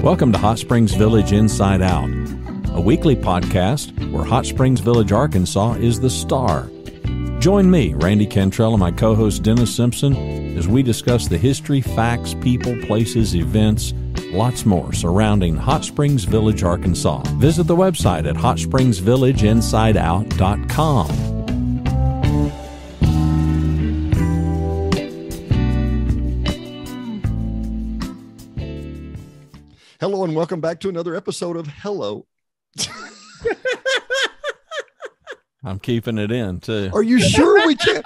Welcome to Hot Springs Village Inside Out, a weekly podcast where Hot Springs Village, Arkansas is the star. Join me, Randy Cantrell, and my co-host Dennis Simpson as we discuss the history, facts, people, places, events, lots more surrounding Hot Springs Village, Arkansas. Visit the website at hotspringsvillageinsideout.com. Hello and welcome back to another episode of Hello. I'm keeping it in too. Are you sure we can't?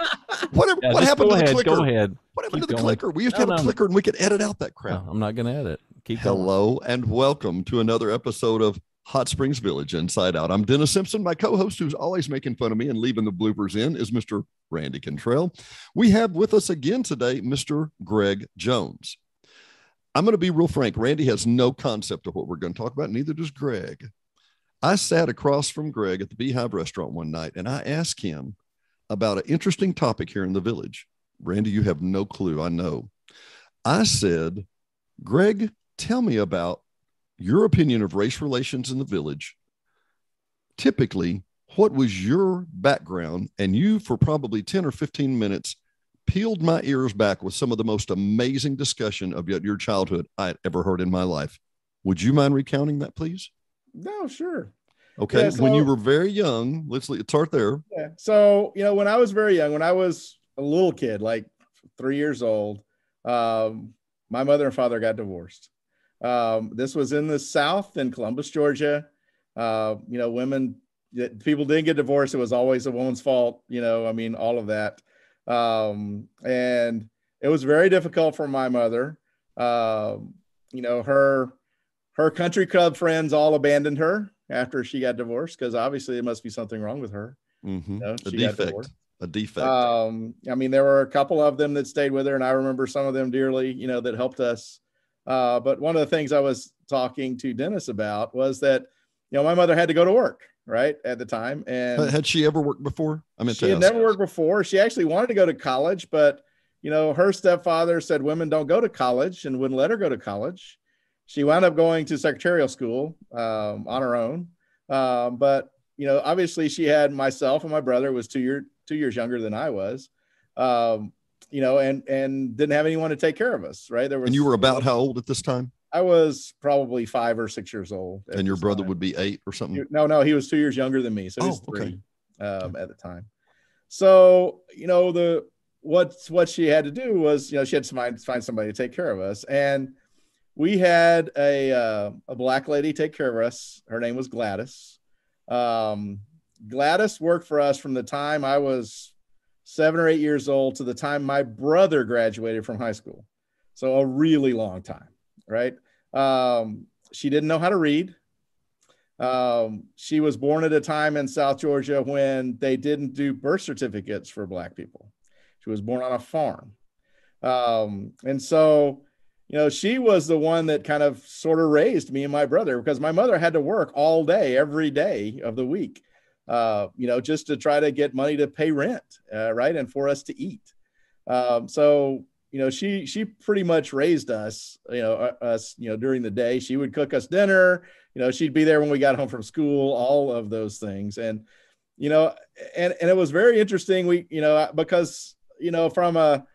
What happened to the clicker? Go ahead. What happened to the clicker? We used to have a clicker and we could edit out that crap. No, I'm not going to edit. Keep Hello and welcome to another episode of Hot Springs Village Inside Out. I'm Dennis Simpson. My co-host, who's always making fun of me and leaving the bloopers in, is Mr. Randy Cantrell. We have with us again today Mr. Greg Jones. I'm going to be real frank. Randy has no concept of what we're going to talk about. Neither does Greg. I sat across from Greg at the Beehive restaurant one night and I asked him about an interesting topic here in the village. Randy, you have no clue. I know. I said, Greg, tell me about your opinion of race relations in the village. Typically, what was your background? And you, for probably 10 or 15 minutes, peeled my ears back with some of the most amazing discussion of your childhood I'd ever heard in my life. Would you mind recounting that, please? No, sure. Okay. Yeah, so, when you were very young, let's start there. Yeah. So, when I was very young, when I was a little kid, like 3 years old, my mother and father got divorced. This was in the South in Columbus, Georgia. People didn't get divorced. It was always a woman's fault, all of that. And it was very difficult for my mother. Her country club friends all abandoned her after she got divorced, because obviously there must be something wrong with her. Mm-hmm. A defect. There were a couple of them that stayed with her, and I remember some of them dearly, that helped us. But one of the things I was talking to Dennis about was that, my mother had to go to work, right, at the time. And had she ever worked before? She had never worked before. She actually wanted to go to college, but, her stepfather said women don't go to college and wouldn't let her go to college. She wound up going to secretarial school on her own. But, obviously she had myself and my brother was 2 years younger than I was, and didn't have anyone to take care of us. Right. And you were about how old at this time? I was probably 5 or 6 years old. And your brother would be 8 or something? No, he was 2 years younger than me. So he was 3 at the time. So, what she had to do was, she had to find somebody to take care of us. And we had a black lady take care of us. Her name was Gladys. Gladys worked for us from the time I was 7 or 8 years old to the time my brother graduated from high school. So a really long time, right? She didn't know how to read. She was born at a time in South Georgia when they didn't do birth certificates for black people. She was born on a farm. And so, she was the one that kind of sort of raised me and my brother, because my mother had to work all day, every day of the week, just to try to get money to pay rent, right, and for us to eat. She pretty much raised us, during the day. She would cook us dinner, she'd be there when we got home from school, all of those things. And, and it was very interesting. Because, from a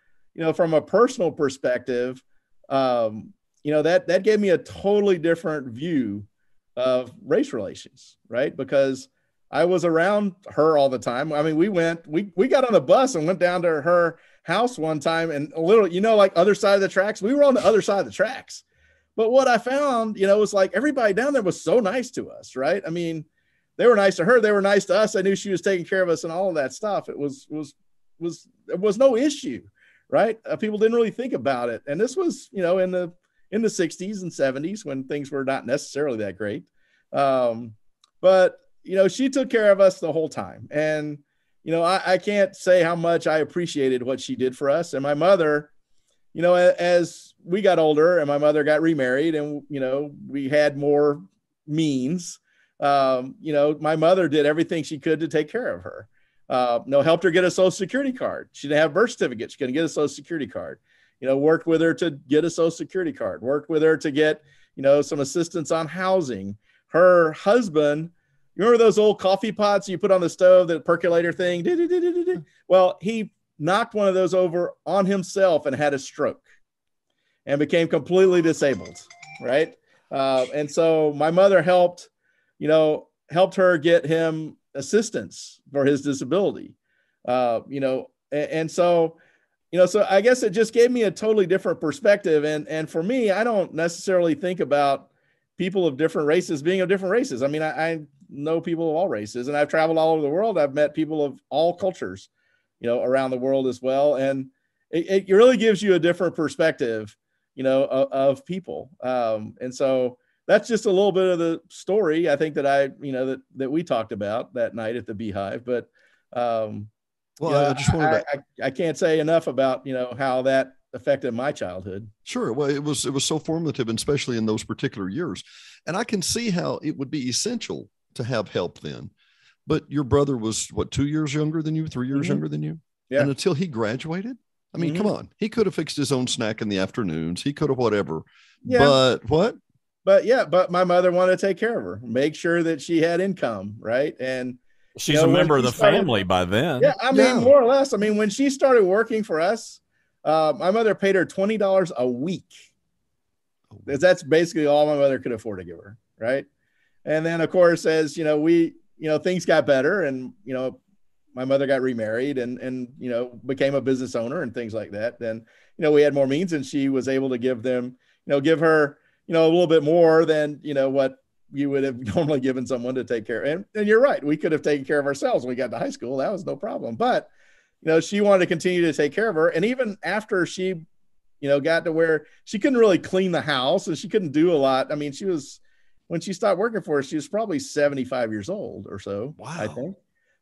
personal perspective, that gave me a totally different view of race relations, right? Because I was around her all the time. We got on a bus and went down to her house one time, and a little, like other side of the tracks, we were on the other side of the tracks. But what I found, was like everybody down there was so nice to us, right? They were nice to her. They were nice to us. I knew she was taking care of us and all of that stuff. It was no issue, right? People didn't really think about it. And this was, in the 60s and 70s when things were not necessarily that great. But she took care of us the whole time. And, I can't say how much I appreciated what she did for us. And my mother, as we got older and my mother got remarried and, we had more means, my mother did everything she could to take care of her. Helped her get a Social Security card. She didn't have a birth certificate. She couldn't get a Social Security card. Worked with her to get a Social Security card, worked with her to get, some assistance on housing. Her husband, you remember those old coffee pots you put on the stove, that percolator thing? Well, he knocked one of those over on himself and had a stroke and became completely disabled, right? And so my mother helped her get him assistance for his disability, and so I guess it just gave me a totally different perspective. And for me, I don't necessarily think about people of different races being of different races. I mean, I know people of all races, and I've traveled all over the world. I've met people of all cultures, around the world as well. And it really gives you a different perspective, of people. And so that's just a little bit of the story, I think, that that we talked about that night at the Beehive. But, I can't say enough about, how that affected my childhood. Sure. Well, it was so formative, and especially in those particular years. And I can see how it would be essential to have help then. But your brother was 2 years younger than you, 3 years younger than you? Yeah. And until he graduated, I mean, come on, he could have fixed his own snack in the afternoons. He could have whatever. Yeah. But what? But my mother wanted to take care of her, make sure that she had income. Right. And she's a member of the family by then. Yeah. I mean, more or less. I mean, when she started working for us, my mother paid her $20 a week. That's basically all my mother could afford to give her. Right. And then, of course, as things got better, and, my mother got remarried and became a business owner and things like that. Then, we had more means, and she was able to give her, a little bit more than, what you would have normally given someone to take care of. And you're right. We could have taken care of ourselves when we got to high school. That was no problem. But, she wanted to continue to take care of her. And even after she, got to where she couldn't really clean the house and she couldn't do a lot. I mean, when she stopped working for us, she was probably 75 years old or so. Wow. I think.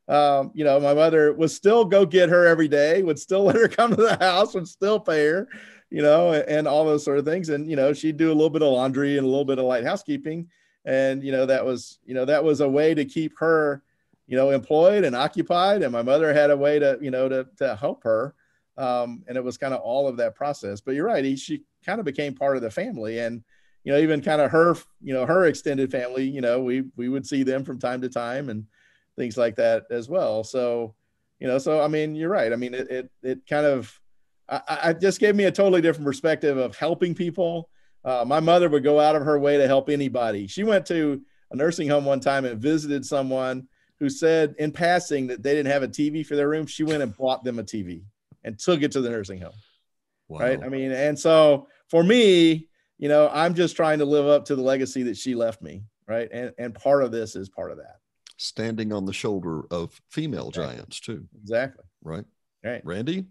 My mother would still go get her every day, would still let her come to the house, would still pay her, and all those sort of things. And, she'd do a little bit of laundry and a little bit of light housekeeping. And, that was a way to keep her, employed and occupied. And my mother had a way to, to help her. And it was kind of all of that process. But you're right. She kind of became part of the family. And, even kind of her, her extended family, we would see them from time to time and things like that as well. So, I mean, you're right. I mean, it kind of, I just gave me a totally different perspective of helping people. My mother would go out of her way to help anybody. She went to a nursing home one time and visited someone who said in passing that they didn't have a TV for their room. She went and bought them a TV and took it to the nursing home. Wow. Right. I mean, and so for me, I'm just trying to live up to the legacy that she left me. Right. And part of this is part of that. Standing on the shoulder of female giants too. Exactly. Right. Randy?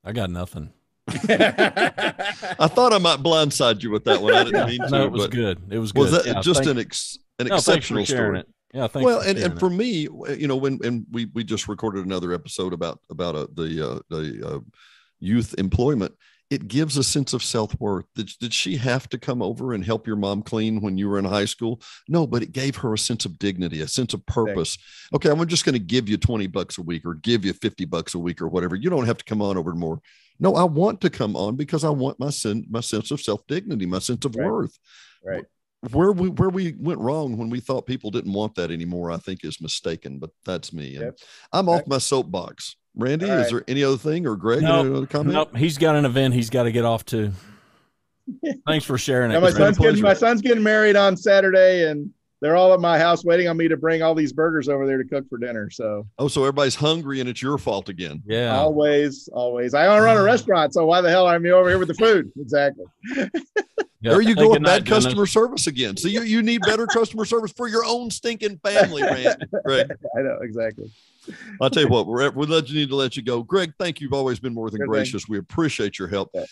I got nothing. I thought I might blindside you with that one. I didn't mean to. No, it was good. It was good. Was that just an exceptional story? It. Yeah. Well, and for me, when we just recorded another episode about the youth employment, it gives a sense of self-worth. Did she have to come over and help your mom clean when you were in high school? No, but it gave her a sense of dignity, a sense of purpose. Okay, I'm just going to give you $20 a week or give you $50 a week or whatever. You don't have to come on over more. No, I want to come on because I want my sense of self-dignity, my sense of worth. Right. Where we went wrong when we thought people didn't want that anymore, I think is mistaken, but that's me. And I'm off my soapbox. Randy, is there any other thing, or Greg, any other comment? Nope. He's got an event he's got to get off to. Thanks for sharing it. My son's getting married on Saturday, and they're all at my house waiting on me to bring all these burgers over there to cook for dinner. So everybody's hungry, and it's your fault again. Yeah, always. I want to run a restaurant, so why the hell am I over here with the food? Exactly. There you go with bad customer service again. So you need better customer service for your own stinking family, Randy. Greg. I know, exactly. I'll tell you what, we need to let you go. Greg, thank you. You've always been more than gracious. We appreciate your help. Yeah.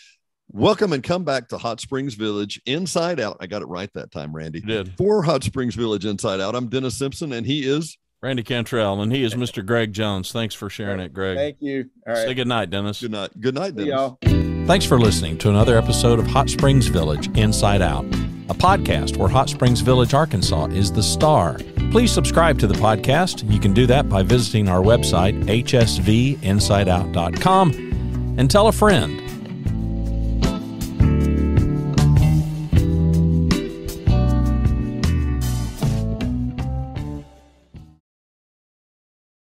Welcome and come back to Hot Springs Village Inside Out. I got it right that time, Randy. You did. For Hot Springs Village Inside Out, I'm Dennis Simpson, and he is Randy Cantrell, and he is Mr. Greg Jones. Thanks for sharing it, Greg. Thank you. All right. Say good night, Dennis. Good night. Good night, Dennis. Y'all. Thanks for listening to another episode of Hot Springs Village Inside Out, a podcast where Hot Springs Village, Arkansas is the star. Please subscribe to the podcast. You can do that by visiting our website, hsvinsideout.com, and tell a friend.